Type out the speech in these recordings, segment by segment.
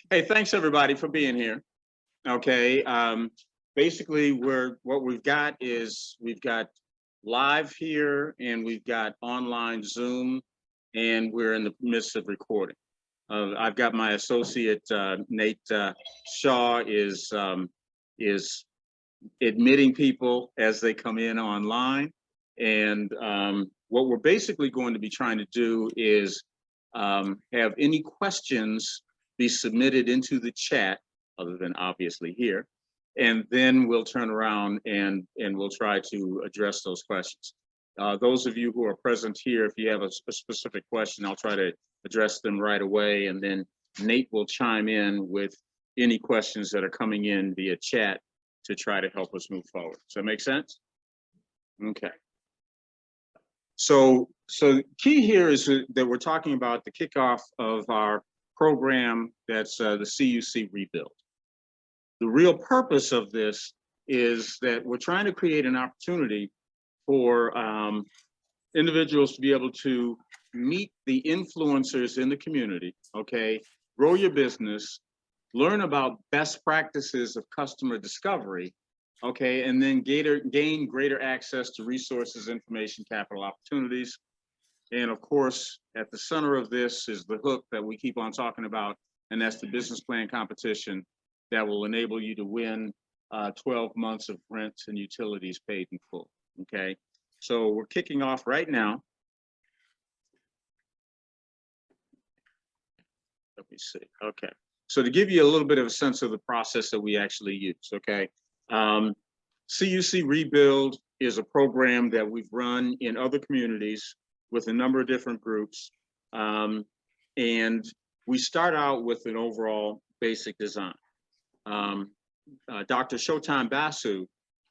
Hey, thanks everybody for being here. Okay, basically what we've got is we've got live here and we've got online Zoom, and we're in the midst of recording. I've got my associate Nate Shaw is admitting people as they come in online, and what we're basically going to be trying to do is have any questions be submitted into the chat, other than obviously here, and then we'll turn around and we'll try to address those questions. Those of you who are present here, if you have a specific question, I'll try to address them right away, and then Nate will chime in with any questions that are coming in via chat to try to help us move forward. Does that make sense? Okay. So key here is that we're talking about the kickoff of our program that's the CUC Rebuild. The real purpose of this is that we're trying to create an opportunity for individuals to be able to meet the influencers in the community, okay, grow your business, learn about best practices of customer discovery, okay, and then gain greater access to resources, information, capital opportunities. And of course, at the center of this is the hook that we keep on talking about, and that's the business plan competition that will enable you to win 12 months of rent and utilities paid in full, okay? So we're kicking off right now. Let me see, okay. So to give you a little bit of a sense of the process that we actually use, okay? CUC Rebuild is a program that we've run in other communities with a number of different groups. And we start out with an overall basic design. Dr. Showtime Basu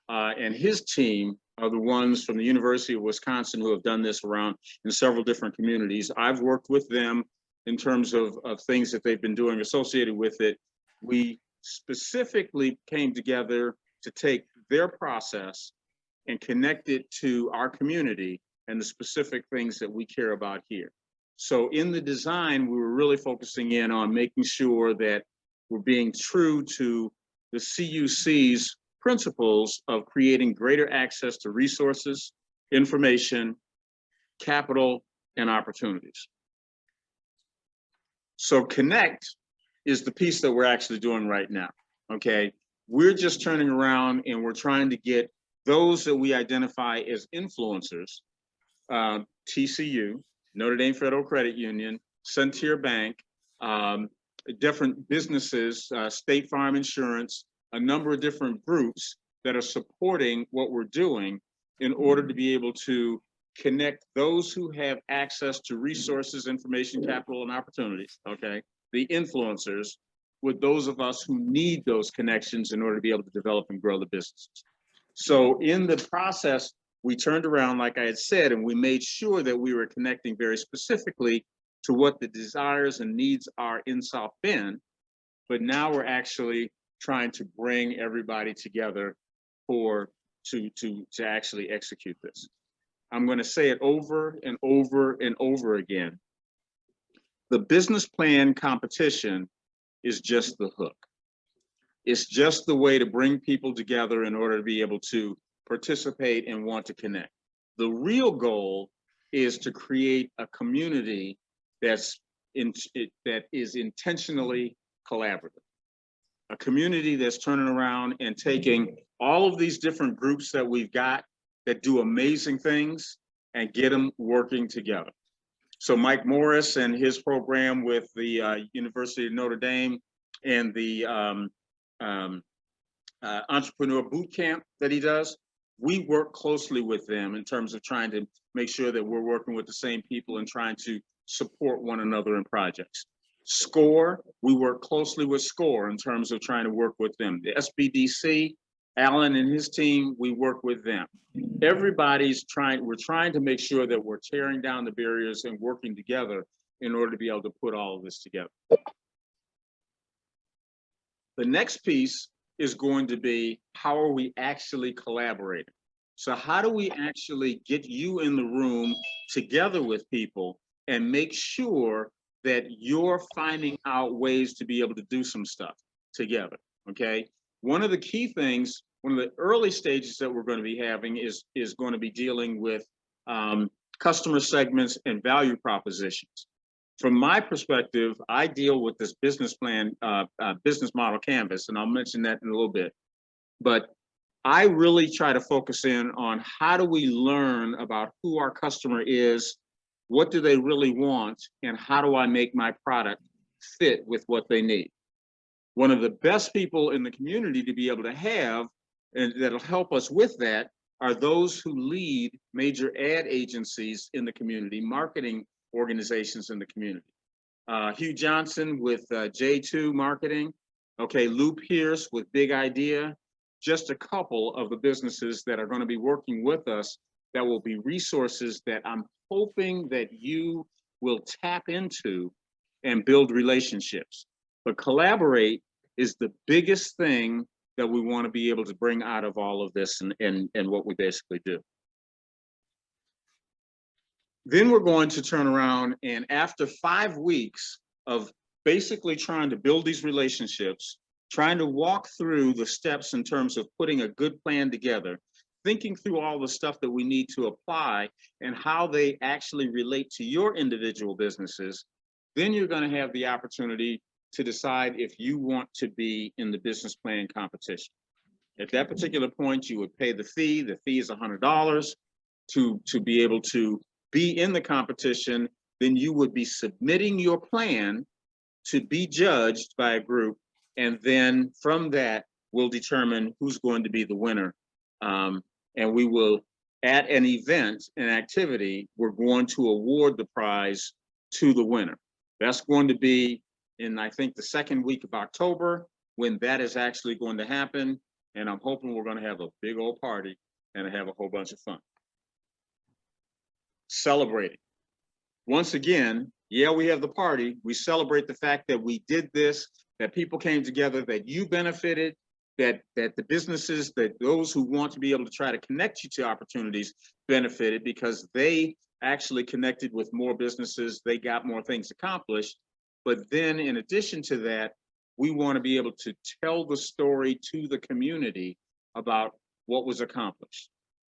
and his team are the ones from the University of Wisconsin who have done this around in several different communities. I've worked with them in terms of things that they've been doing associated with it. We specifically came together to take their process and connect it to our community and the specific things that we care about here. So in the design, we were really focusing in on making sure that we're being true to the CUC's principles of creating greater access to resources, information, capital, and opportunities. So Connect is the piece that we're actually doing right now, okay? We're just turning around and we're trying to get those that we identify as influencers, TCU, Notre Dame Federal Credit Union, Centier Bank, different businesses, State Farm Insurance, a number of different groups that are supporting what we're doing in order to be able to connect those who have access to resources, information, capital, and opportunities, okay? The influencers with those of us who need those connections in order to be able to develop and grow the businesses. So in the process, we turned around, like I had said, and we made sure that we were connecting very specifically to what the desires and needs are in South Bend, but now we're actually trying to bring everybody together to actually execute this. I'm going to say it over and over and over again. The business plan competition is just the hook. It's just the way to bring people together in order to be able to participate and want to connect. The real goal is to create a community that is intentionally collaborative. A community that's turning around and taking all of these different groups that we've got that do amazing things and get them working together. So Mike Morris and his program with the University of Notre Dame and the Entrepreneur Boot Camp that he does, we work closely with them in terms of trying to make sure that we're working with the same people and trying to support one another in projects. SCORE, we work closely with SCORE in terms of trying to work with them. The SBDC, Alan and his team, we work with them. Everybody's we're trying to make sure that we're tearing down the barriers and working together in order to be able to put all of this together. The next piece is going to be, how are we actually collaborating? So how do we actually get you in the room together with people and make sure that you're finding out ways to be able to do some stuff together, okay? One of the key things, one of the early stages that we're going to be having is going to be dealing with customer segments and value propositions. From my perspective, I deal with this business plan, business model canvas, and I'll mention that in a little bit. But I really try to focus in on how do we learn about who our customer is, what do they really want, and how do I make my product fit with what they need. One of the best people in the community to be able to have, and that'll help us with that, are those who lead major ad agencies in the community, marketing organizations in the community. Hugh Johnson with J2 Marketing, okay, Lou Pierce with Big Idea, just a couple of the businesses that are going to be working with us that will be resources that I'm hoping that you will tap into and build relationships. But collaborate is the biggest thing that we want to be able to bring out of all of this and what we basically do. Then we're going to turn around, and after 5 weeks of basically trying to build these relationships, trying to walk through the steps in terms of putting a good plan together, thinking through all the stuff that we need to apply and how they actually relate to your individual businesses, then you're going to have the opportunity to decide if you want to be in the business plan competition. At that particular point, you would pay the fee. The fee is $100 to be able to be in the competition. Then you would be submitting your plan to be judged by a group. And then from that, we'll determine who's going to be the winner. And we will, at an event, an activity, we're going to award the prize to the winner. That's going to be in, I think, the second week of October, when that is actually going to happen. And I'm hoping we're going to have a big old party and have a whole bunch of fun. Celebrating. Once again, yeah, we have the party. We celebrate the fact that we did this, that people came together, that you benefited, that the businesses, that those who want to be able to try to connect you to opportunities benefited, because they actually connected with more businesses. They got more things accomplished. But then in addition to that, we want to be able to tell the story to the community about what was accomplished.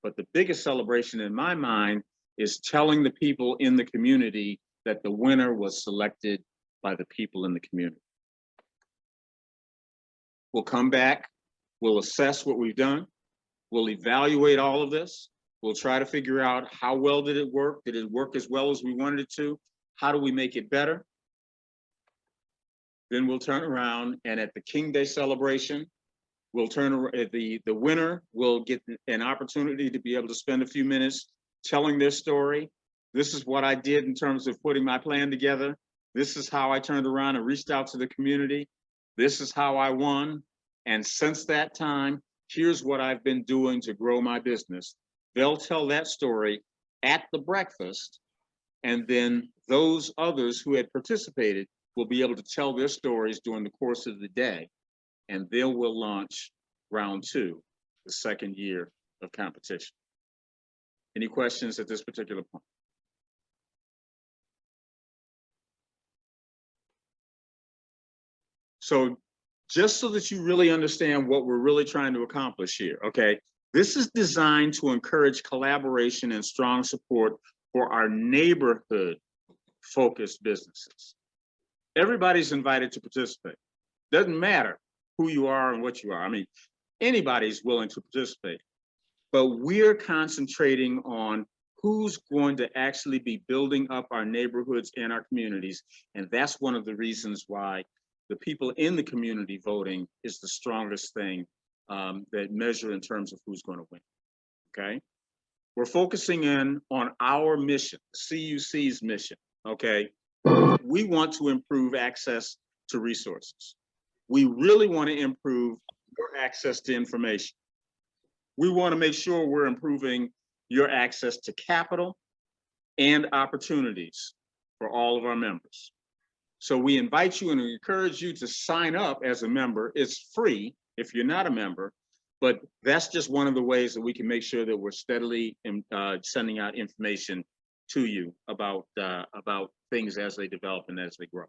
But the biggest celebration in my mind is telling the people in the community that the winner was selected by the people in the community. We'll come back, we'll assess what we've done, we'll evaluate all of this, we'll try to figure out how well did it work as well as we wanted it to, how do we make it better? Then we'll turn around, and at the King Day celebration, we'll turn around, the winner will get an opportunity to be able to spend a few minutes telling their story. This is what I did in terms of putting my plan together. This is how I turned around and reached out to the community. This is how I won. And since that time, here's what I've been doing to grow my business. They'll tell that story at the breakfast, and then those others who had participated will be able to tell their stories during the course of the day, and then we'll launch round 2, the second year of competition. Any questions at this particular point? So just so that you really understand what we're really trying to accomplish here, okay? This is designed to encourage collaboration and strong support for our neighborhood-focused businesses. Everybody's invited to participate. Doesn't matter who you are and what you are. I mean, anybody's willing to participate. But we're concentrating on who's going to actually be building up our neighborhoods and our communities. And that's one of the reasons why the people in the community voting is the strongest thing that measure in terms of who's going to win, okay? We're focusing in on our mission, CUC's mission, okay? We want to improve access to resources. We really want to improve your access to information. We want to make sure we're improving your access to capital and opportunities for all of our members. So we invite you and encourage you to sign up as a member. It's free if you're not a member, but that's just one of the ways that we can make sure that we're steadily sending out information to you about things as they develop and as they grow.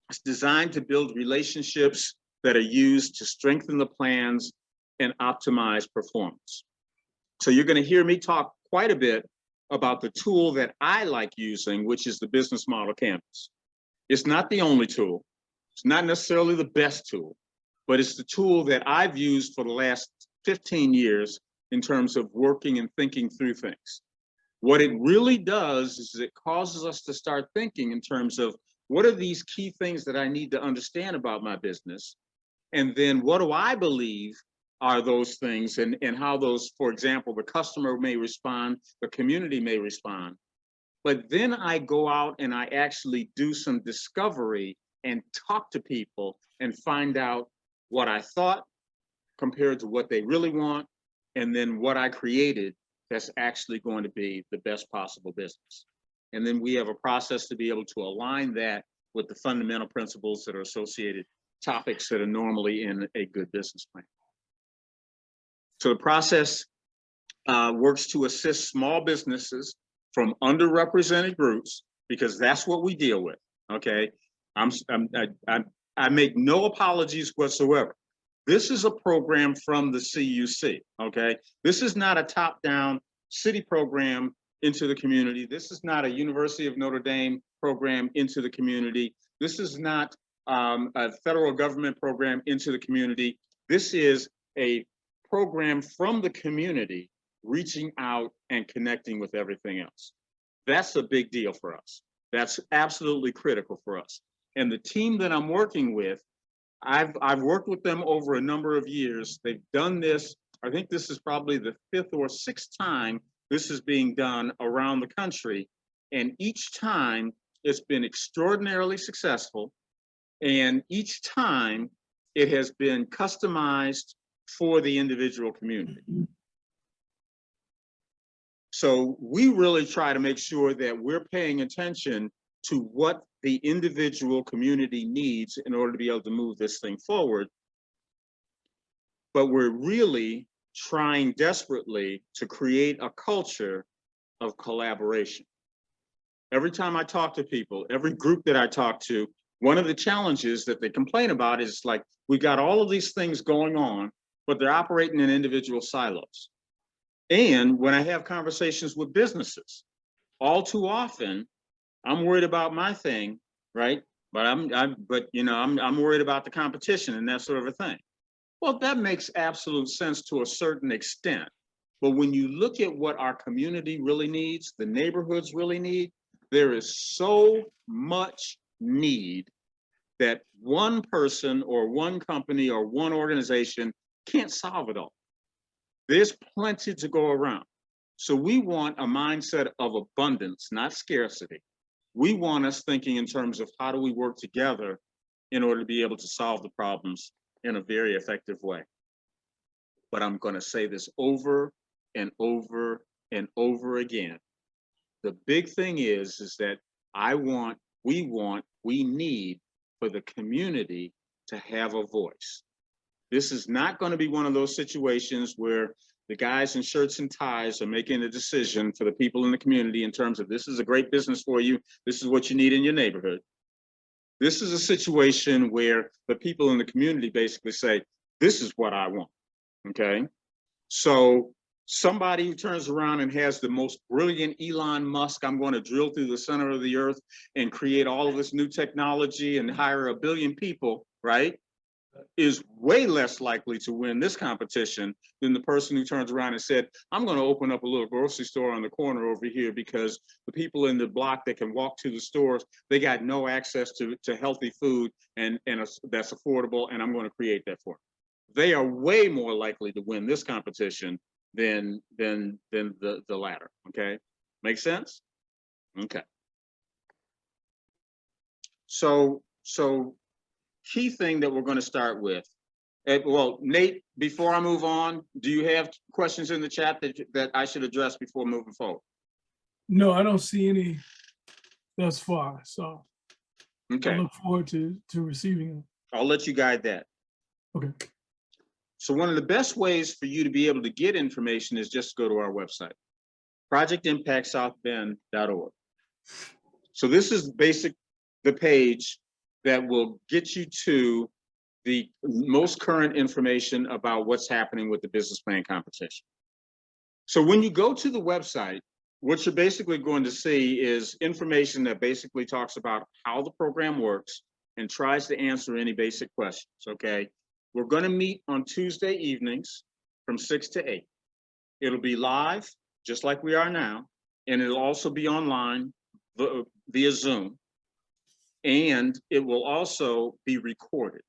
It's designed to build relationships that are used to strengthen the plans and optimize performance. So you're going to hear me talk quite a bit about the tool that I like using, which is the business model canvas. It's not the only tool. It's not necessarily the best tool, but it's the tool that I've used for the last 15 years in terms of working and thinking through things. What it really does is it causes us to start thinking in terms of what are these key things that I need to understand about my business? And then what do I believe are those things, and how those, for example, the customer may respond, the community may respond. But then I go out and I actually do some discovery and talk to people and find out what I thought compared to what they really want, and then what I created that's actually going to be the best possible business. And then we have a process to be able to align that with the fundamental principles that are associated, topics that are normally in a good business plan. So the process works to assist small businesses from underrepresented groups, because that's what we deal with, okay? I make no apologies whatsoever. This is a program from the CUC, okay? This is not a top-down city program into the community. This is not a University of Notre Dame program into the community. This is not a federal government program into the community. This is a program from the community reaching out and connecting with everything else. That's a big deal for us. That's absolutely critical for us. And the team that I'm working with, I've worked with them over a number of years. They've done this, I think this is probably the 5th or 6th time this is being done around the country. And each time it's been extraordinarily successful. And each time it has been customized for the individual community. So we really try to make sure that we're paying attention to what the individual community needs in order to be able to move this thing forward. But we're really trying desperately to create a culture of collaboration. Every time I talk to people, every group that I talk to, one of the challenges that they complain about is like, we got all of these things going on, but they're operating in individual silos. And when I have conversations with businesses, all too often, I'm worried about my thing, right? But I'm worried about the competition and that sort of a thing. Well, that makes absolute sense to a certain extent. But when you look at what our community really needs, the neighborhoods really need, there is so much need that one person or one company or one organization can't solve it all. There's plenty to go around. So we want a mindset of abundance, not scarcity. We want us thinking in terms of how do we work together in order to be able to solve the problems in a very effective way. But I'm going to say this over and over and over again. The big thing is that we need for the community to have a voice. This is not going to be one of those situations where the guys in shirts and ties are making a decision for the people in the community in terms of this is a great business for you, this is what you need in your neighborhood. This is a situation where the people in the community basically say, this is what I want, okay? So somebody who turns around and has the most brilliant Elon Musk, I'm going to drill through the center of the earth and create all of this new technology and hire 1 billion people, right? Is way less likely to win this competition than the person who turns around and said, I'm going to open up a little grocery store on the corner over here because the people in the block that can walk to the stores, they got no access to healthy food and that's affordable, and I'm going to create that for them. They are way more likely to win this competition than the latter, okay? Make sense? Okay. So key thing that we're going to start with. Well, Nate, before I move on, do you have questions in the chat that I should address before moving forward? No, I don't see any thus far. So okay. I look forward to receiving them. I'll let you guide that. Okay. So one of the best ways for you to be able to get information is just go to our website, projectimpactsouthbend.org. So this is the page that will get you to the most current information about what's happening with the business plan competition. So when you go to the website, what you're basically going to see is information that basically talks about how the program works and tries to answer any basic questions, okay? We're gonna meet on Tuesday evenings from 6 to 8. It'll be live, just like we are now, and it'll also be online via Zoom, and it will also be recorded.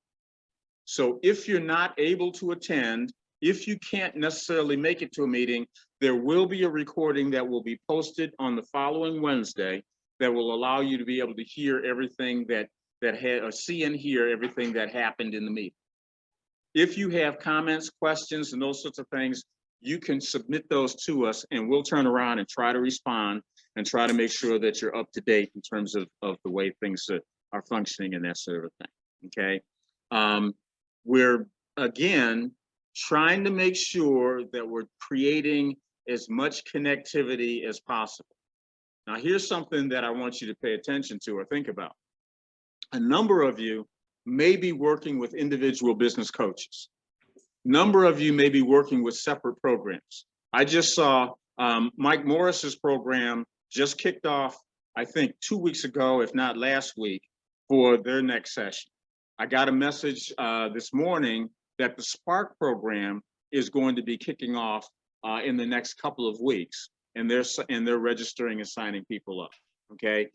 So if you're not able to attend, if you can't necessarily make it to a meeting, there will be a recording that will be posted on the following Wednesday that will allow you to be able to hear everything see and hear everything that happened in the meeting. If you have comments, questions, and those sorts of things, you can submit those to us and we'll turn around and try to respond and try to make sure that you're up to date in terms of the way things are functioning and that sort of thing, okay? We're, again, trying to make sure that we're creating as much connectivity as possible. Now, here's something that I want you to pay attention to or think about. A number of you may be working with individual business coaches. Number of you may be working with separate programs. I just saw Mike Morris's program just kicked off, I think 2 weeks ago, if not last week, for their next session. I got a message this morning that the Spark program is going to be kicking off in the next couple of weeks, and they're registering and signing people up, okay?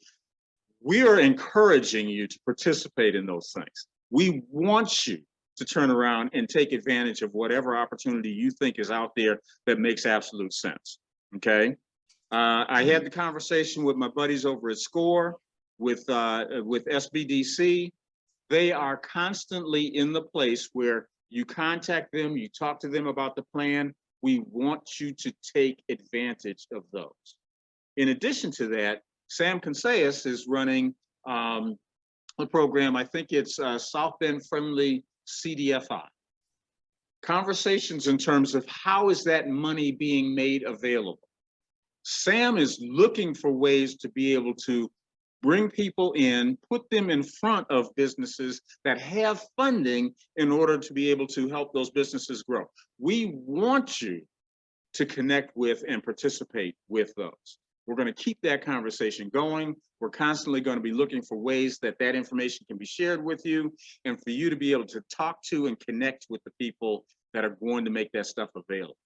We are encouraging you to participate in those things. We want you to turn around and take advantage of whatever opportunity you think is out there that makes absolute sense, okay? I had the conversation with my buddies over at SCORE, with SBDC. They are constantly in the place where you contact them, you talk to them about the plan. We want you to take advantage of those. In addition to that, Sam Consayas is running a program, I think it's South Bend Friendly CDFI. Conversations in terms of how is that money being made available. Sam is looking for ways to be able to bring people in, put them in front of businesses that have funding in order to be able to help those businesses grow. We want you to connect with and participate with those. We're going to keep that conversation going. We're constantly going to be looking for ways that that information can be shared with you and for you to be able to talk to and connect with the people that are going to make that stuff available.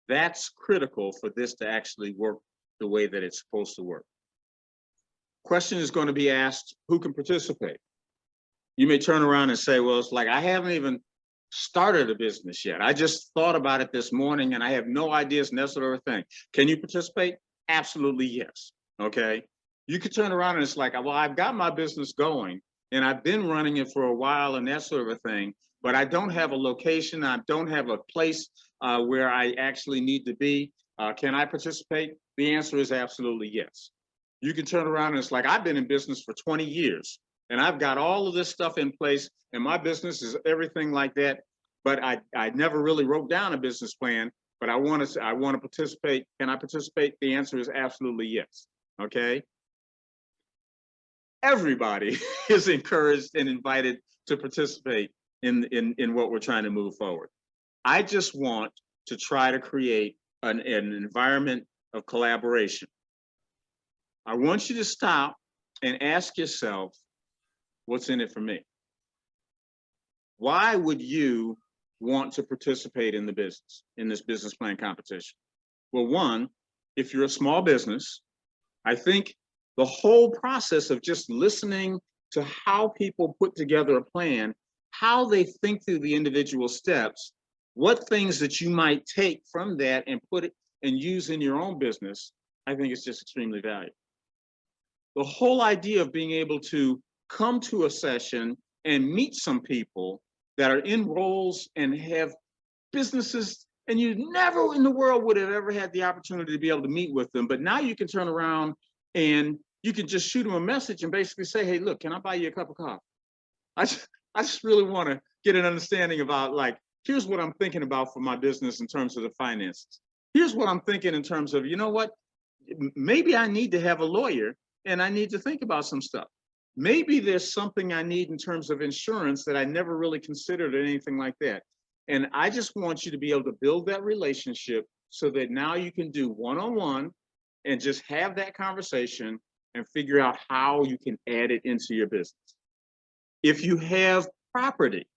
That's critical for this to actually work the way that it's supposed to work. Question is going to be asked, who can participate? You may turn around and say, well, it's like, I haven't even started a business yet. I just thought about it this morning and I have no ideas and that sort of thing. Can you participate? Absolutely, yes. Okay. You could turn around and it's like, well, I've got my business going and I've been running it for a while and that sort of a thing, but I don't have a location. I don't have a place where I actually need to be. Can I participate? The answer is absolutely yes. You can turn around and it's like, I've been in business for 20 years and I've got all of this stuff in place and my business is everything like that, but I never really wrote down a business plan, but I want to participate. Can I participate? The answer is absolutely yes, okay? Everybody is encouraged and invited to participate in what we're trying to move forward. I just want to try to create an environment of collaboration. I want you to stop and ask yourself, what's in it for me? Why would you want to participate in this business plan competition? Well, one, if you're a small business, I think the whole process of just listening to how people put together a plan, how they think through the individual steps, what things that you might take from that and put it and use in your own business, I think it's just extremely valuable. The whole idea of being able to come to a session and meet some people that are in roles and have businesses, and you never in the world would have ever had the opportunity to be able to meet with them. But now you can turn around and you can just shoot them a message and basically say, hey, look, can I buy you a cup of coffee? I just really want to get an understanding about, like, here's what I'm thinking about for my business in terms of the finances. Here's what I'm thinking in terms of, you know what, maybe I need to have a lawyer and I need to think about some stuff. Maybe there's something I need in terms of insurance that I never really considered or anything like that. And I just want you to be able to build that relationship so that now you can do one-on-one and just have that conversation and figure out how you can add it into your business. If you have property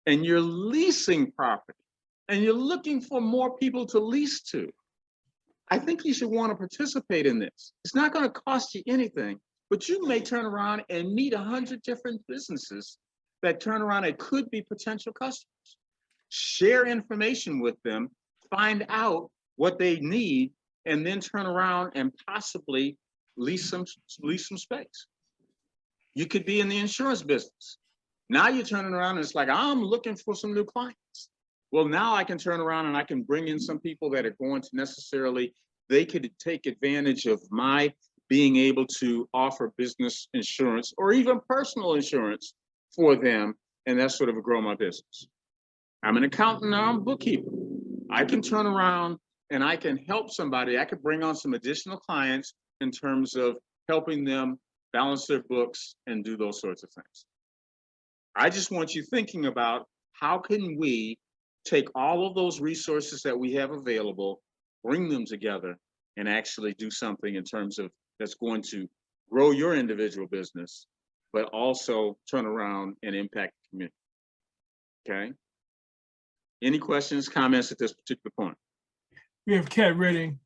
and you're leasing property and you're looking for more people to lease to, I think you should want to participate in this. It's not going to cost you anything, but you may turn around and meet 100 different businesses that turn around and could be potential customers. Share information with them, find out what they need, and then turn around and possibly lease some space. You could be in the insurance business. Now you're turning around and it's like, I'm looking for some new clients. Well, now I can turn around and I can bring in some people that are going to necessarily, they could take advantage of my being able to offer business insurance or even personal insurance for them. And that's sort of grow my business. I'm an accountant now, I'm a bookkeeper. I can turn around and I can help somebody. I could bring on some additional clients in terms of helping them balance their books and do those sorts of things. I just want you thinking about how can we take all of those resources that we have available, bring them together, and actually do something in terms of that's going to grow your individual business, but also turn around and impact the community. Okay? Any questions, comments at this particular point? We have Kat Redding,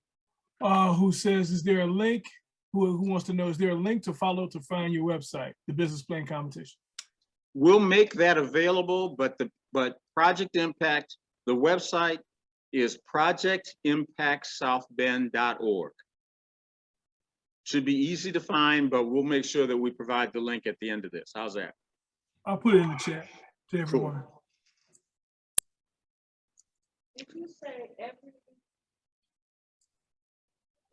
who says, is there a link, who wants to know, is there a link to follow to find your website, the business plan competition? We'll make that available, but Project Impact, the website is projectimpactsouthbend.org. Should be easy to find, but we'll make sure that we provide the link at the end of this. How's that? I'll put it in the chat to everyone. Cool. Did you say every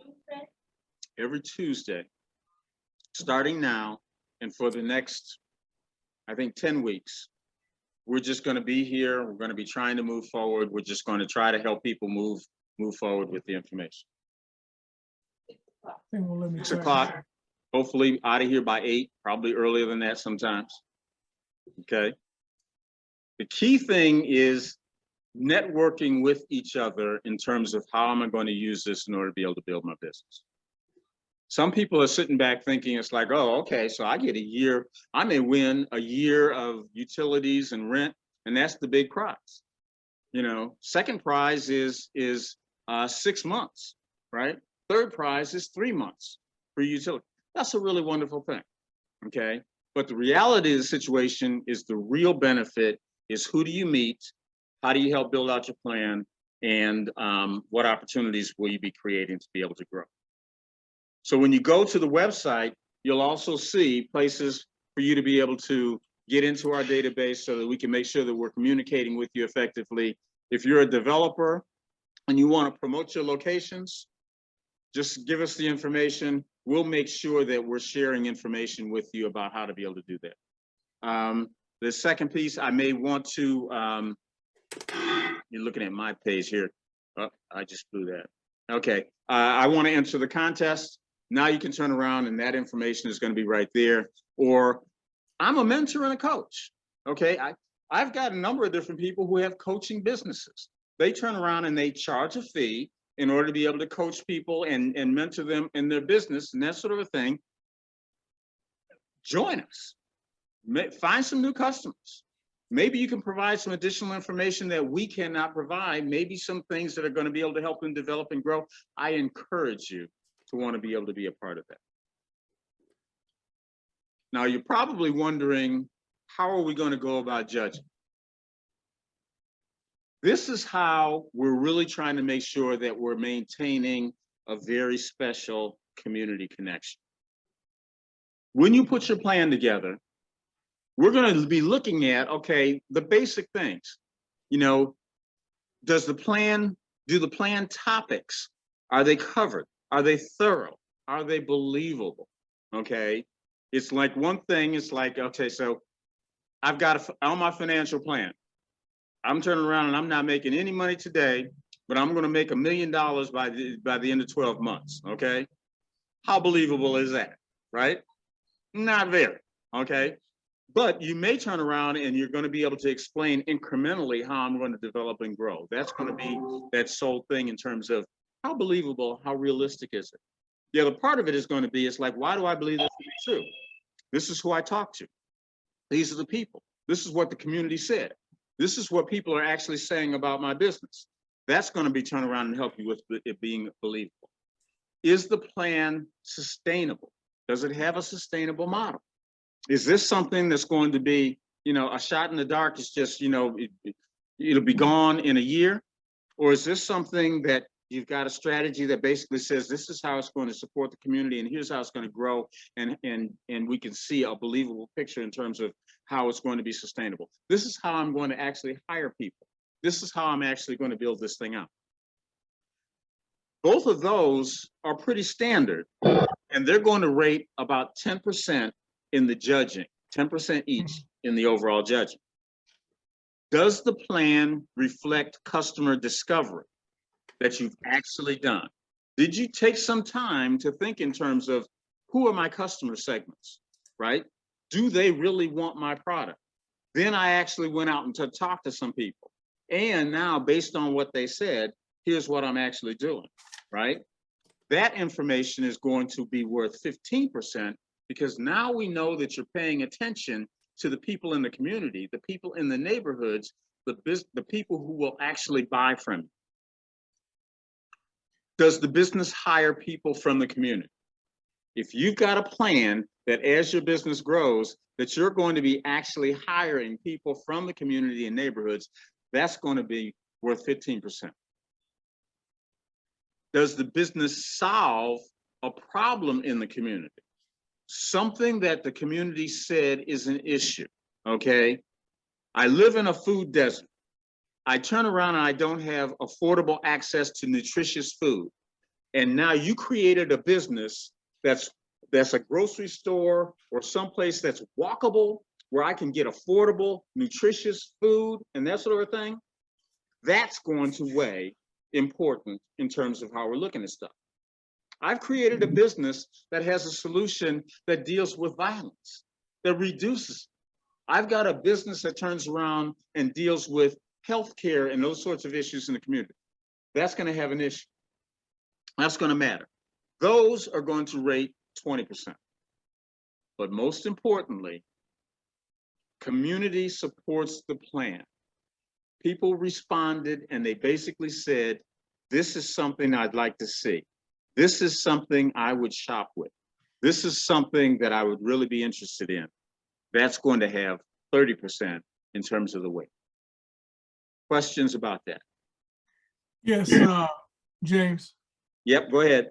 Tuesday? Every Tuesday, starting now and for the next, I think, 10 weeks, we're just going to be here. We're going to be trying to move forward. We're just going to try to help people move forward with the information. 6 o'clock, hopefully out of here by 8, probably earlier than that sometimes. Okay. The key thing is networking with each other in terms of how am I going to use this in order to be able to build my business. Some people are sitting back thinking it's like, oh, okay, so I get a year, I may win a year of utilities and rent, and that's the big prize. You know, second prize is 6 months, right? Third prize is 3 months for utility. That's a really wonderful thing, okay? But the reality of the situation is the real benefit is who do you meet, how do you help build out your plan, and what opportunities will you be creating to be able to grow. So when you go to the website, you'll also see places for you to be able to get into our database so that we can make sure that we're communicating with you effectively. If you're a developer and you want to promote your locations, just give us the information. We'll make sure that we're sharing information with you about how to be able to do that. The second piece, I may want to, you're looking at my page here. Oh, I just blew that. Okay, I want to enter the contest. Now you can turn around and that information is going to be right there. Or I'm a mentor and a coach. Okay, I've got a number of different people who have coaching businesses. They turn around and they charge a fee in order to be able to coach people and mentor them in their business and that sort of a thing. Join us. Find some new customers. Maybe you can provide some additional information that we cannot provide, maybe some things that are going to be able to help them develop and grow. I encourage you to want to be able to be a part of that. Now, you're probably wondering, how are we going to go about judging? This is how we're really trying to make sure that we're maintaining a very special community connection. When you put your plan together, we're going to be looking at, okay, the basic things. You know, do the plan topics, are they covered? Are they thorough? Are they believable? Okay, it's like one thing, it's like, okay, so I've got on my financial plan, I'm turning around and I'm not making any money today, but I'm going to make $1 million by the end of 12 months. Okay, how believable is that? right? Not very, okay? But you may turn around and you're going to be able to explain incrementally how I'm going to develop and grow. That's going to be that sole thing in terms of how believable, how realistic is it? The other part of it is going to be, it's like, why do I believe this to be true? This is who I talk to. These are the people. This is what the community said. This is what people are actually saying about my business. That's going to be turned around and help you with it being believable. Is the plan sustainable? Does it have a sustainable model? Is this something that's going to be, a shot in the dark? It's just, it'll be gone in a year? Or is this something that you've got a strategy that basically says, this is how it's going to support the community and here's how it's going to grow, and we can see a believable picture in terms of how it's going to be sustainable. This is how I'm going to actually hire people. This is how I'm actually going to build this thing out. Both of those are pretty standard, and they're going to rate about 10% in the judging, 10% each in the overall judging. Does the plan reflect customer discovery that you've actually done? Did you take some time to think in terms of who are my customer segments, right? Do they really want my product? Then I actually went out and talked to some people. And now, based on what they said, here's what I'm actually doing, right? That information is going to be worth 15%, because now we know that you're paying attention to the people in the community, the people in the neighborhoods, the people who will actually buy from you. Does the business hire people from the community? If you've got a plan that as your business grows, that you're going to be actually hiring people from the community and neighborhoods, that's going to be worth 15%. Does the business solve a problem in the community? Something that the community said is an issue, okay? I live in a food desert. I turn around and I don't have affordable access to nutritious food. And now you created a business that's a grocery store or someplace that's walkable, where I can get affordable, nutritious food and that sort of thing. That's going to weigh important in terms of how we're looking at stuff. I've created a business that has a solution that deals with violence, that reduces. I've got a business that turns around and deals with healthcare and those sorts of issues in the community. That's going to have an issue. That's going to matter. Those are going to rate 20%. But most importantly, community supports the plan. People responded and they basically said, this is something I'd like to see. This is something I would shop with. This is something that I would really be interested in. That's going to have 30% in terms of the weight. Questions about that? Yes, James. Yep, go ahead.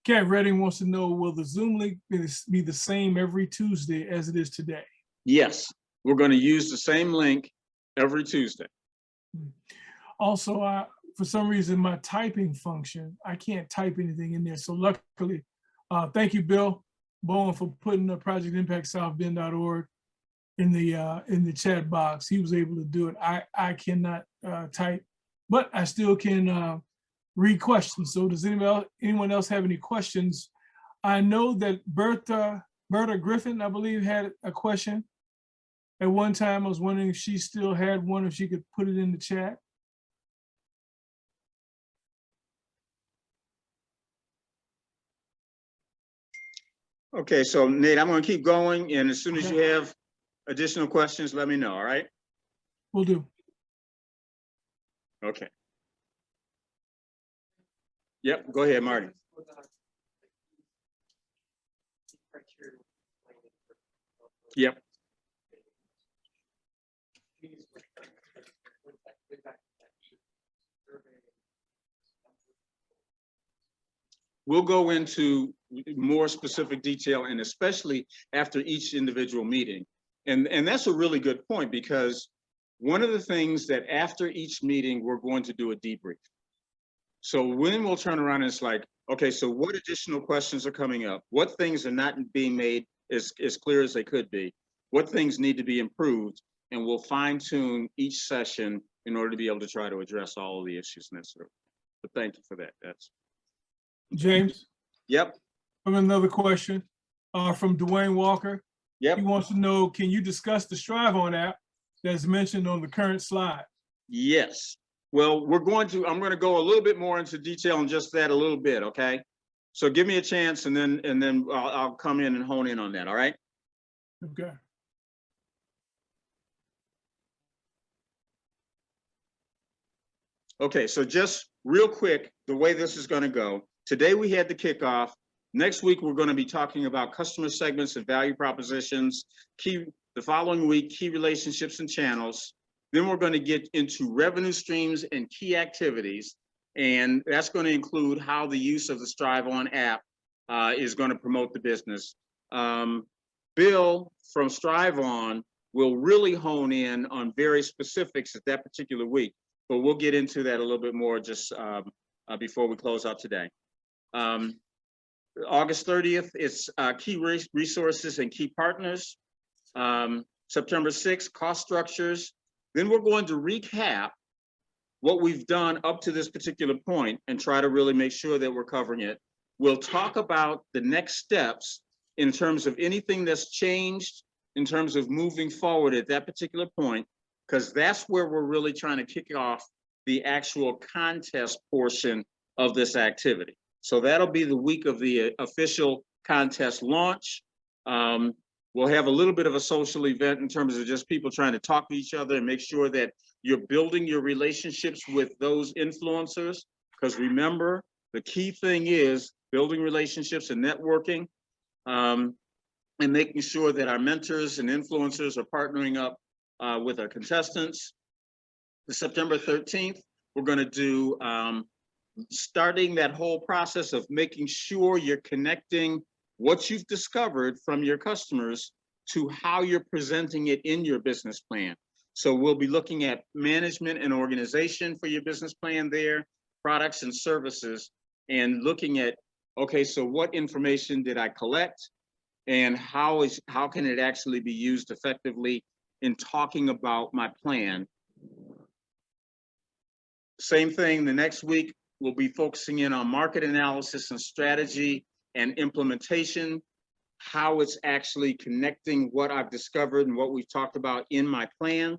Kat Redding wants to know, will the Zoom link be the same every Tuesday as it is today? Yes, we're going to use the same link every Tuesday. Also, for some reason, my typing function, I can't type anything in there. So luckily, thank you, Bill Bowen, for putting the projectimpactsouthbend.org in the chat box. He was able to do it. I cannot type, but I still can read questions. So does anyone else have any questions? I know that Bertha Griffin, I believe, had a question at one time. I was wondering if she still had one, if she could put it in the chat. Okay, so Nate, I'm going to keep going, and as soon as you have additional questions, let me know, all right? Will do. Okay. Yep, go ahead, Marty. Yep. We'll go into more specific detail, and especially after each individual meeting. And that's a really good point, because one of the things that after each meeting, we're going to do a debrief. So when we'll turn around and it's like, okay, so what additional questions are coming up? What things are not being made as clear as they could be? What things need to be improved? And we'll fine tune each session in order to be able to try to address all of the issues necessary. But thank you for that. That's James? Yep. I have another question. from Dwayne Walker. Yep. He wants to know, can you discuss the Strive On app that's mentioned on the current slide? Yes. Well, I'm going to go a little bit more into detail on just that a little bit, okay? So give me a chance and then I'll come in and hone in on that, all right? Okay. Okay, so just real quick, the way this is going to go. Today we had the kickoff. Next week, we're going to be talking about customer segments and value propositions. The following week, key relationships and channels. Then we're going to get into revenue streams and key activities. And that's going to include how the use of the Strive On app is going to promote the business. Bill from Strive On will really hone in on very specifics at that particular week, but we'll get into that a little bit more just before we close out today. August 30th, it's key resources and key partners. September 6th, cost structures. Then we're going to recap what we've done up to this particular point and try to really make sure that we're covering it. We'll talk about the next steps in terms of anything that's changed in terms of moving forward at that particular point, because that's where we're really trying to kick off the actual contest portion of this activity. So that'll be the week of the official contest launch. We'll have a little bit of a social event in terms of just people trying to talk to each other and make sure that you're building your relationships with those influencers. Because remember, the key thing is building relationships and networking, and making sure that our mentors and influencers are partnering up with our contestants. The September 13th, we're going to do starting that whole process of making sure you're connecting what you've discovered from your customers to how you're presenting it in your business plan. So we'll be looking at management and organization for your business plan there, products and services, and looking at, okay, so what information did I collect and how can it actually be used effectively in talking about my plan. Same thing the next week, we'll be focusing in on market analysis and strategy and implementation, how it's actually connecting what I've discovered and what we've talked about in my plan.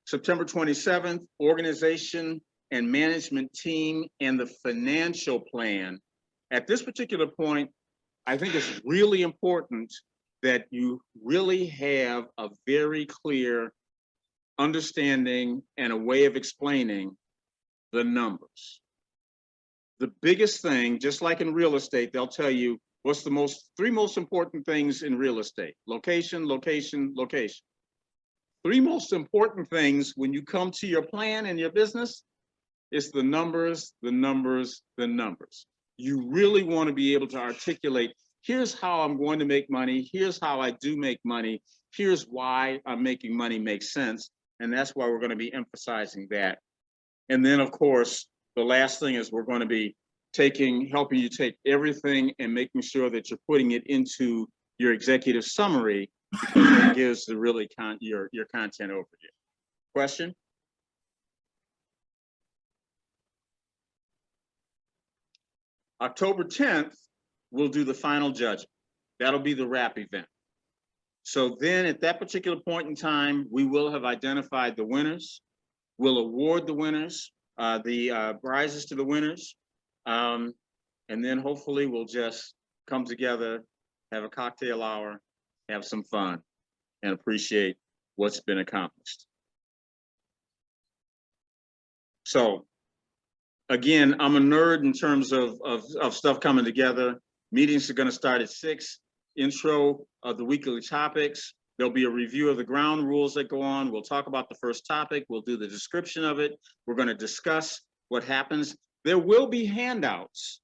September 27th, organization and management team and the financial plan. At this particular point, I think it's really important that you really have a very clear understanding and a way of explaining the numbers. The biggest thing, just like in real estate, they'll tell you what's the three most important things in real estate: location, location, location. Three most important things when you come to your plan and your business is the numbers, the numbers, the numbers. You really want to be able to articulate, here's how I'm going to make money, here's how I do make money, here's why I'm making money make sense. And that's why we're going to be emphasizing that. And then, of course, the last thing is we're going to be helping you take everything and making sure that you're putting it into your executive summary, because that gives the really your content overview. Question? October 10th, we'll do the final judging. That'll be the wrap event. So then at that particular point in time, we will have identified the winners. We'll award the winners, the prizes to the winners. And then hopefully we'll just come together, have a cocktail hour, have some fun, and appreciate what's been accomplished. So again, I'm a nerd in terms of stuff coming together. Meetings are going to start at 6. Intro of the weekly topics. There'll be a review of the ground rules that go on. We'll talk about the first topic. We'll do the description of it. We're going to discuss what happens. There will be handouts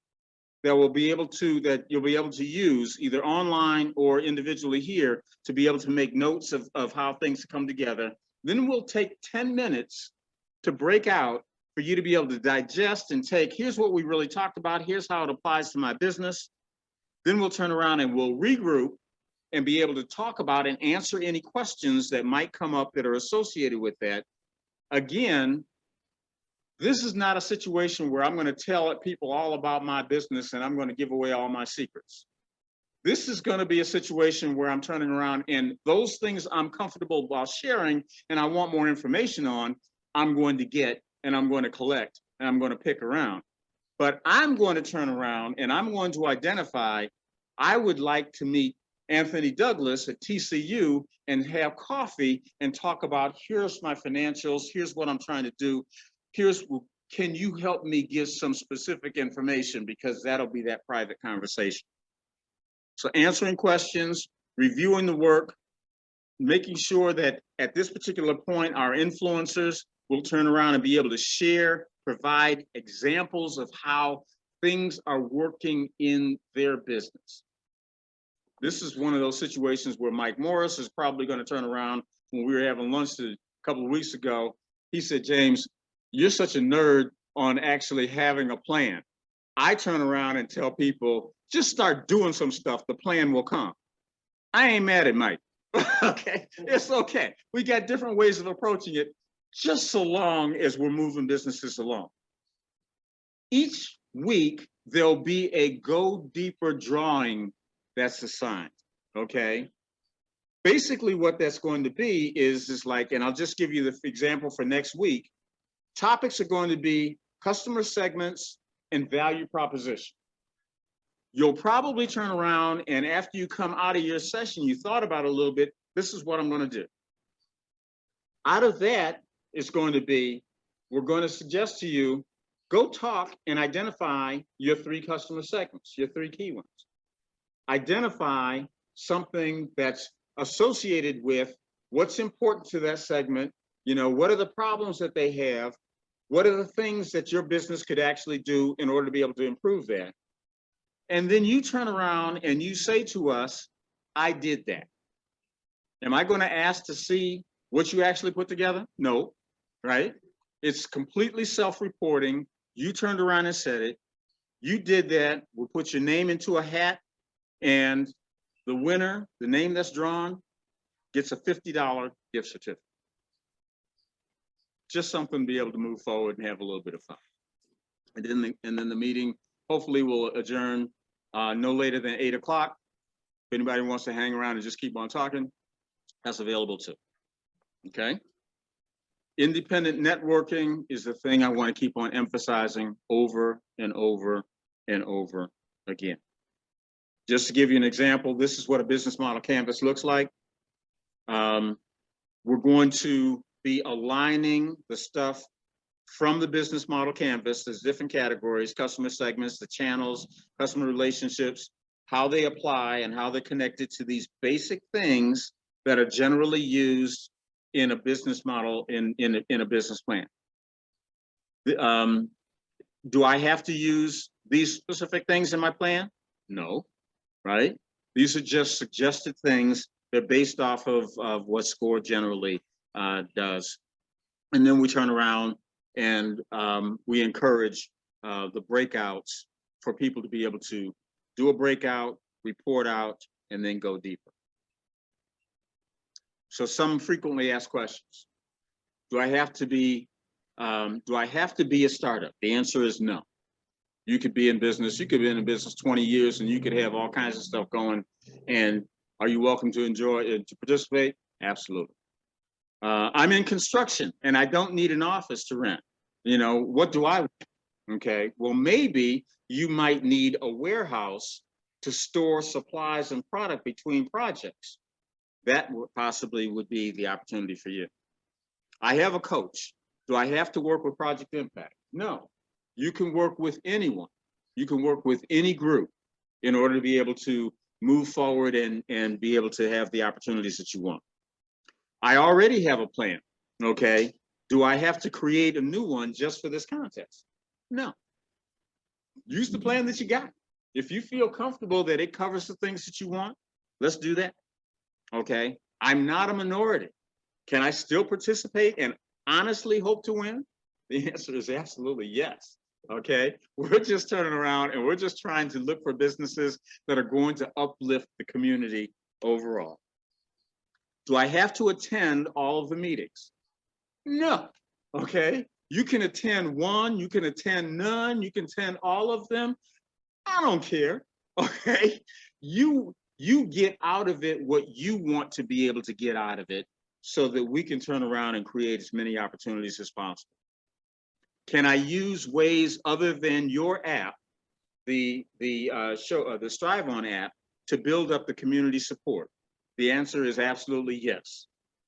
that you'll be able to use either online or individually here to be able to make notes of how things come together. Then we'll take 10 minutes to break out for you to be able to digest and take, here's what we really talked about. Here's how it applies to my business. Then we'll turn around and we'll regroup and be able to talk about and answer any questions that might come up that are associated with that. Again, this is not a situation where I'm going to tell people all about my business and I'm going to give away all my secrets. This is going to be a situation where I'm turning around and those things I'm comfortable while sharing and I want more information on, I'm going to get and I'm going to collect and I'm going to pick around. But I'm going to turn around and I'm going to identify, I would like to meet Anthony Douglas at TCU and have coffee and talk about, here's my financials, here's what I'm trying to do, can you help me give some specific information, because that'll be that private conversation. So answering questions, reviewing the work, making sure that at this particular point, our influencers will turn around and be able to share, provide examples of how things are working in their business. This is one of those situations where Mike Morris is probably going to turn around. When we were having lunch a couple of weeks ago, he said, James, you're such a nerd on actually having a plan. I turn around and tell people, just start doing some stuff, the plan will come. I ain't mad at Mike. Okay, it's okay. We got different ways of approaching it, just so long as we're moving businesses along. Each week, there'll be a go deeper drawing that's assigned, okay? Basically what that's going to be is like, and I'll just give you the example for next week. Topics are going to be customer segments and value proposition. You'll probably turn around and after you come out of your session, you thought about it a little bit, this is what I'm going to do. Out of that is going to be, we're going to suggest to you, go talk and identify your 3 customer segments, your 3 key ones. Identify something that's associated with what's important to that segment. You know, what are the problems that they have? What are the things that your business could actually do in order to be able to improve that? And then you turn around and you say to us, I did that. Am I going to ask to see what you actually put together? No, right? It's completely self-reporting. You turned around and said it. You did that. We'll put your name into a hat, and the winner, the name that's drawn, gets a $50 gift certificate. Just something to be able to move forward and have a little bit of fun. And then the meeting hopefully will adjourn no later than 8 o'clock. If anybody wants to hang around and just keep on talking, that's available too. Okay. Independent networking is the thing I want to keep on emphasizing over and over and over again. Just to give you an example, this is what a business model canvas looks like. We're going to be aligning the stuff from the business model canvas. There's different categories, customer segments, the channels, customer relationships, how they apply and how they're connected to these basic things that are generally used in a business model, in a business plan. Do I have to use these specific things in my plan? No, right? These are just suggested things. They're based off of what SCORE generally does. And then we turn around and we encourage the breakouts for people to be able to do a breakout, report out, and then go deeper. So some frequently asked questions. Do I have to be a startup? The answer is no. You could be in business, you could be in business 20 years and you could have all kinds of stuff going. And are you welcome to enjoy it, to participate? Absolutely. I'm in construction and I don't need an office to rent. You know, what do I want? Okay, well, maybe you might need a warehouse to store supplies and product between projects. That possibly would be the opportunity for you. I have a coach. Do I have to work with Project Impact? No, you can work with anyone. You can work with any group in order to be able to move forward and be able to have the opportunities that you want. I already have a plan, okay? Do I have to create a new one just for this contest? No. Use the plan that you got. If you feel comfortable that it covers the things that you want, let's do that, okay? I'm not a minority. Can I still participate and honestly hope to win? The answer is absolutely yes, okay? We're just turning around and we're just trying to look for businesses that are going to uplift the community overall. Do I have to attend all of the meetings? No, okay? You can attend one, you can attend none, you can attend all of them. I don't care, okay? you get out of it what you want to be able to get out of it, so that we can turn around and create as many opportunities as possible. Can I use ways other than your app, the Strive On app, to build up the community support? The answer is absolutely yes.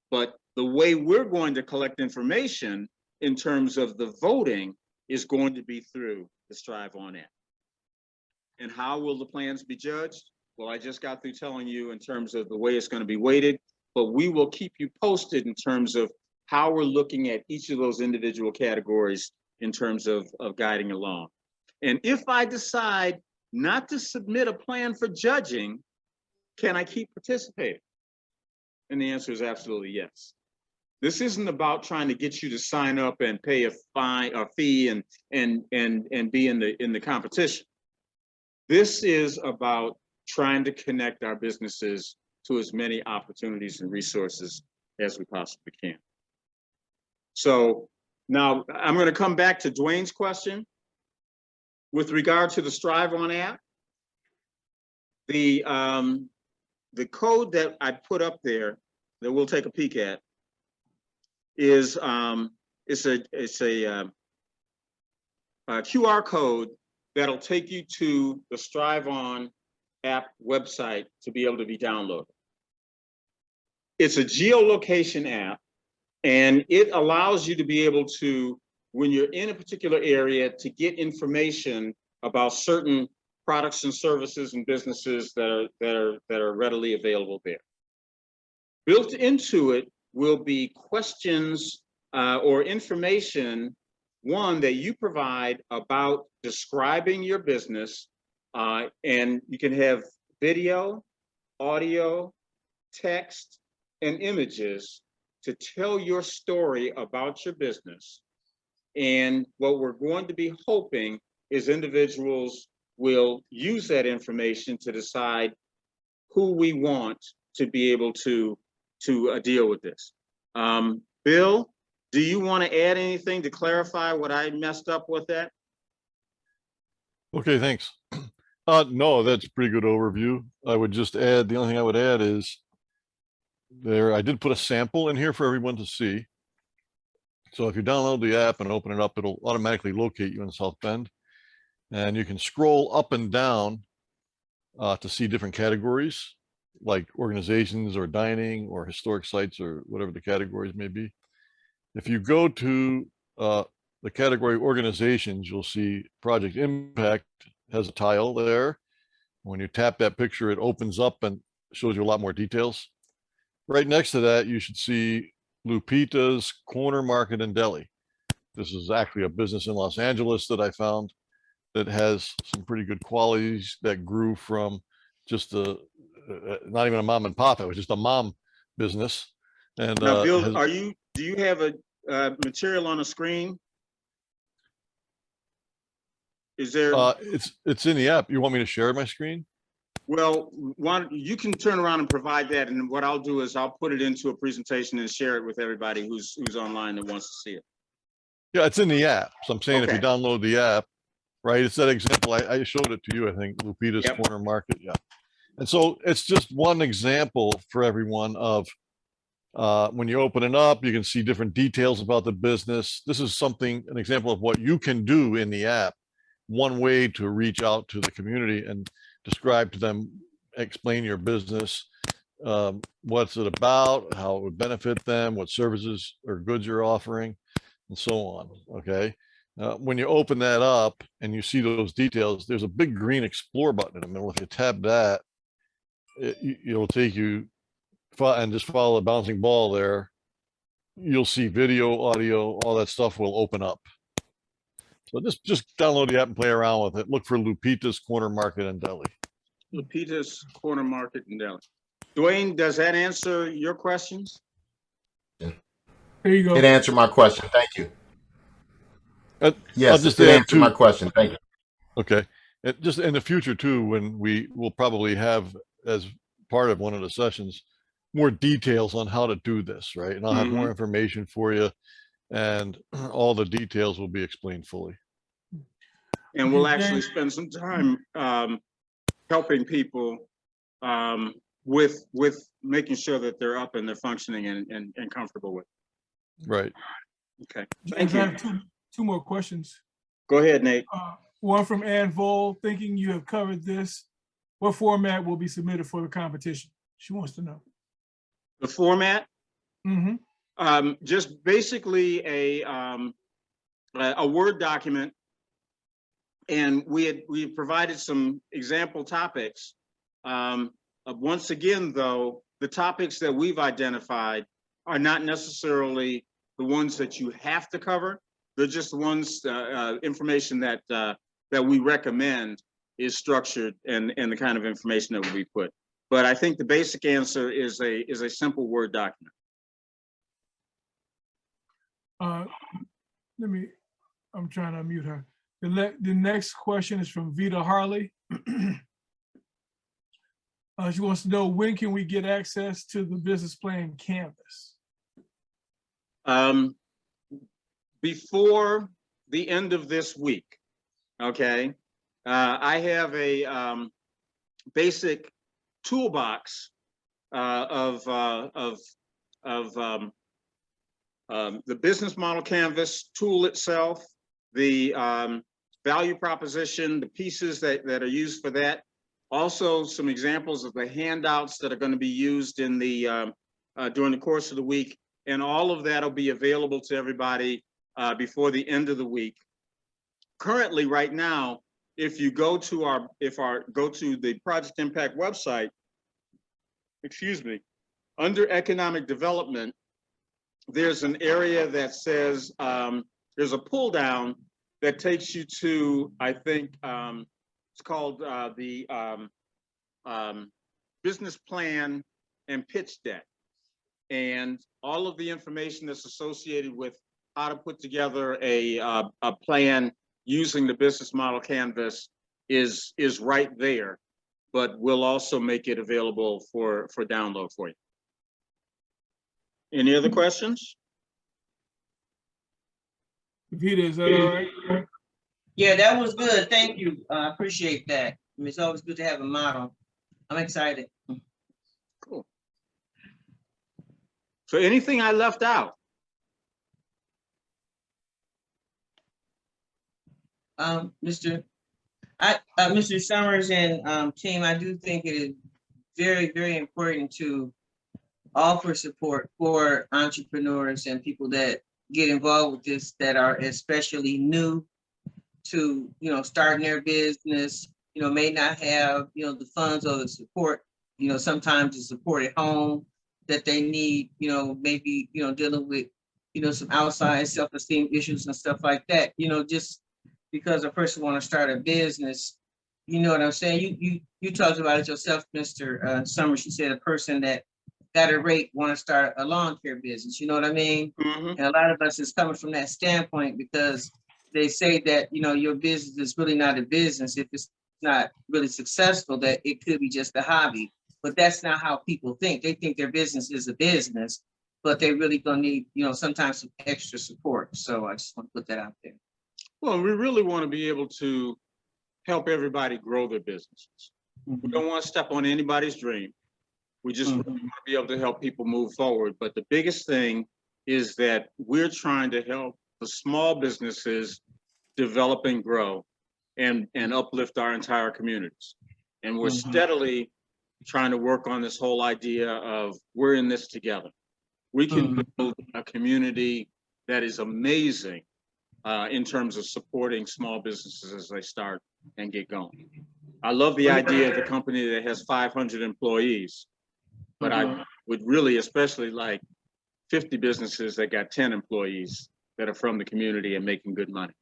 But the way we're going to collect information in terms of the voting is going to be through the Strive On app. And how will the plans be judged? Well, I just got through telling you in terms of the way it's going to be weighted, but we will keep you posted in terms of how we're looking at each of those individual categories in terms of guiding along. And if I decide not to submit a plan for judging, can I keep participating? And the answer is absolutely yes. This isn't about trying to get you to sign up and pay a fine or fee and be in the competition. This is about trying to connect our businesses to as many opportunities and resources as we possibly can. So now I'm going to come back to Dwayne's question. With regard to the Strive On app, the code that I put up there that we'll take a peek at is it's a QR code that'll take you to the Strive On app website to be able to be downloaded. It's a geolocation app, and it allows you to be able to, when you're in a particular area, to get information about certain products and services and businesses that are readily available there. Built into it will be questions or information, one, that you provide about describing your business, and you can have video, audio, text, and images to tell your story about your business. And what we're going to be hoping is individuals will use that information to decide who we want to be able to deal with this. Bill, do you want to add anything to clarify what I messed up with that? Okay, thanks. No, that's a pretty good overview. I would just add, the only thing I would add is I did put a sample in here for everyone to see. So if you download the app and open it up, it'll automatically locate you in South Bend. And you can scroll up and down to see different categories, like organizations or dining or historic sites or whatever the categories may be. If you go to the category organizations, you'll see Project Impact has a tile there. When you tap that picture, it opens up and shows you a lot more details. Right next to that, you should see Lupita's Corner Market and Deli. This is actually a business in Los Angeles that I found that has some pretty good qualities that grew from just not even a mom and pop, it was just a mom business. And now, Bill, do you have a material on the screen? Is there? It's in the app. You want me to share my screen? Well, you can turn around and provide that, and what I'll do is I'll put it into a presentation and share it with everybody who's online that wants to see it. Yeah, it's in the app. So I'm saying Okay. if you download the app, right, it's that example. I showed it to you, I think, Lupita's Yep. Corner Market. Yeah. And so it's just one example for everyone of when you open it up, you can see different details about the business. This is an example of what you can do in the app. One way to reach out to the community and describe to them, explain your business, what's it about, how it would benefit them, what services or goods you're offering, and so on. Okay. When you open that up and you see those details, there's a big green explore button in the middle. If you tap that, it'll take you and just follow the bouncing ball there. You'll see video, audio, all that stuff will open up. So just download the app and play around with it. Look for Lupita's Corner Market and Deli. Lupita's Corner Market and Deli. Dwayne, does that answer your questions? There you go. It answered my question. Thank you. Yes, just it add answered my question. Thank you. Okay. Just in the future too, when we will probably have, as part of one of the sessions, more details on how to do this, right? And I'll have more information for you, and all the details will be explained fully. And we'll actually spend some time helping people with making sure that they're up and they're functioning and comfortable with. Right. Okay, James, thank I you. have two more questions. Go ahead, Nate. One from Ann Vole, thinking you have covered this. What format will be submitted for the competition? She wants to know. The format, Mm-hmm. just basically a Word document. And we provided some example topics. Once again, though, the topics that we've identified are not necessarily the ones that you have to cover. They're just the ones, information that we recommend is structured and the kind of information that we put. But I think the basic answer is a simple Word document. I'm trying to unmute her. The next question is from Vita Harley. She wants to know, when can we get access to the business plan canvas? Before the end of this week, okay? I have a basic toolbox of the business model canvas tool itself, the value proposition, the pieces that are used for that. Also, some examples of the handouts that are going to be used in the during the course of the week, and all of that will be available to everybody before the end of the week. Currently, right now, if you go to go to the Project Impact website, excuse me, under economic development, there's an area that says there's a pull down that takes you to, I think it's called the business plan and pitch deck. And all of the information that's associated with how to put together a plan using the business model canvas is right there, but we'll also make it available for download for you. Any other questions? Vita, is that all right? Yeah, that was good. Thank you. I appreciate that. It's always good to have a model. I'm excited. Cool. So anything I left out? Mr. Summers and team, I do think it is very, very important to offer support for entrepreneurs and people that get involved with this, that are especially new to, starting their business, may not have, the funds or the support, sometimes the support at home that they need, maybe, dealing with, some outside self-esteem issues and stuff like that, just because a person want to start a business, you know what I'm saying? You talked about it yourself, Mr. Summers. You said a person that got a rate want to start a lawn care business, you know what I mean? Mm-hmm. And a lot of us is coming from that standpoint because they say that, your business is really not a business. If it's not really successful, that it could be just a hobby. But that's not how people think. They think their business is a business, but they really gonna need, sometimes some extra support. So I just want to put that out there. Well, we really want to be able to help everybody grow their businesses. We don't want to step on anybody's dream. We just really want to be able to help people move forward. But the biggest thing is that we're trying to help the small businesses develop and grow and uplift our entire communities. And we're steadily trying to work on this whole idea of we're in this together. We can build a community that is amazing in terms of supporting small businesses as they start and get going. I love the idea of the company that has 500 employees, but I would really especially like 50 businesses that got 10 employees that are from the community and making good money.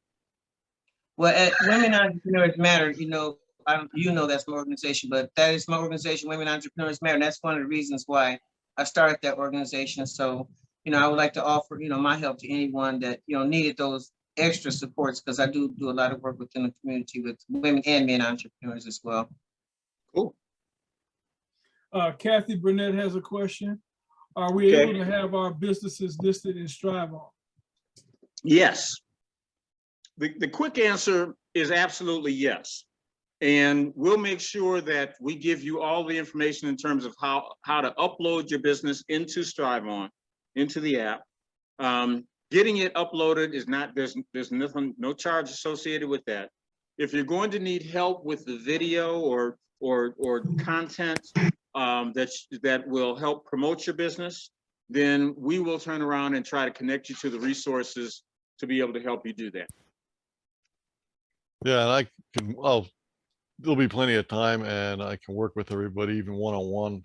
Well, at Women Entrepreneurs Matter, that's my organization, but that is my organization, Women Entrepreneurs Matter. And that's one of the reasons why I started that organization. So, I would like to offer, my help to anyone that, needed those extra supports, because I do a lot of work within the community with women and men entrepreneurs as well. Cool. Kathy Burnett has a question. Are we able to have our businesses listed in Strivon? Yes. The quick answer is absolutely yes. And we'll make sure that we give you all the information in terms of how to upload your business into StriveOn, into the app. Getting it uploaded is not, there's nothing, no charge associated with that. If you're going to need help with the video or content that will help promote your business, then we will turn around and try to connect you to the resources to be able to help you do that. Yeah, and I can, there'll be plenty of time and I can work with everybody, even one-on-one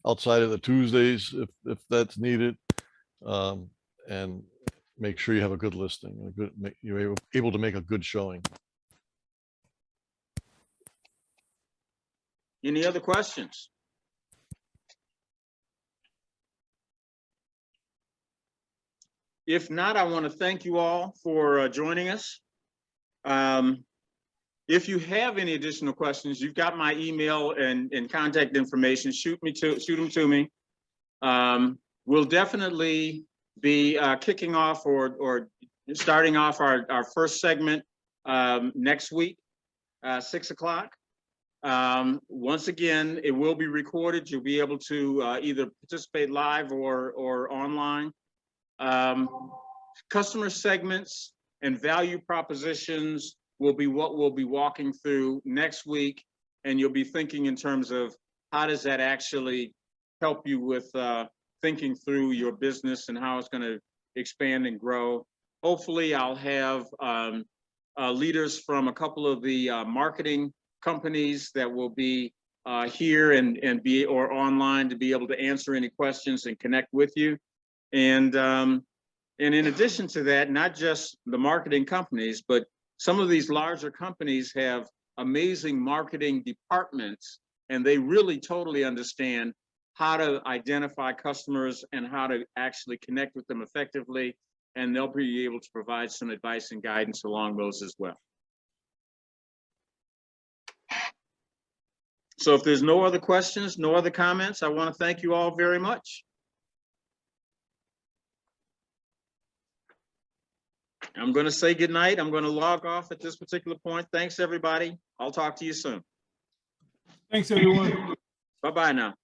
outside of the Tuesdays if that's needed. And make sure you have a good listing, you're able to make a good showing. Any other questions? If not, I want to thank you all for joining us. If you have any additional questions, you've got my email and contact information. Shoot them to me. We'll definitely be kicking off or starting off our first segment next week, 6 o'clock. Once again, it will be recorded. You'll be able to either participate live or online. Customer segments and value propositions will be what we'll be walking through next week. And you'll be thinking in terms of how does that actually help you with thinking through your business and how it's going to expand and grow. Hopefully I'll have leaders from a couple of the marketing companies that will be here and be or online to be able to answer any questions and connect with you. And in addition to that, not just the marketing companies, but some of these larger companies have amazing marketing departments, and they really totally understand how to identify customers and how to actually connect with them effectively. And they'll be able to provide some advice and guidance along those as well. So if there's no other questions, no other comments, I want to thank you all very much. I'm going to say goodnight. I'm going to log off at this particular point. Thanks, everybody. I'll talk to you soon. Thanks, everyone. Bye-bye now.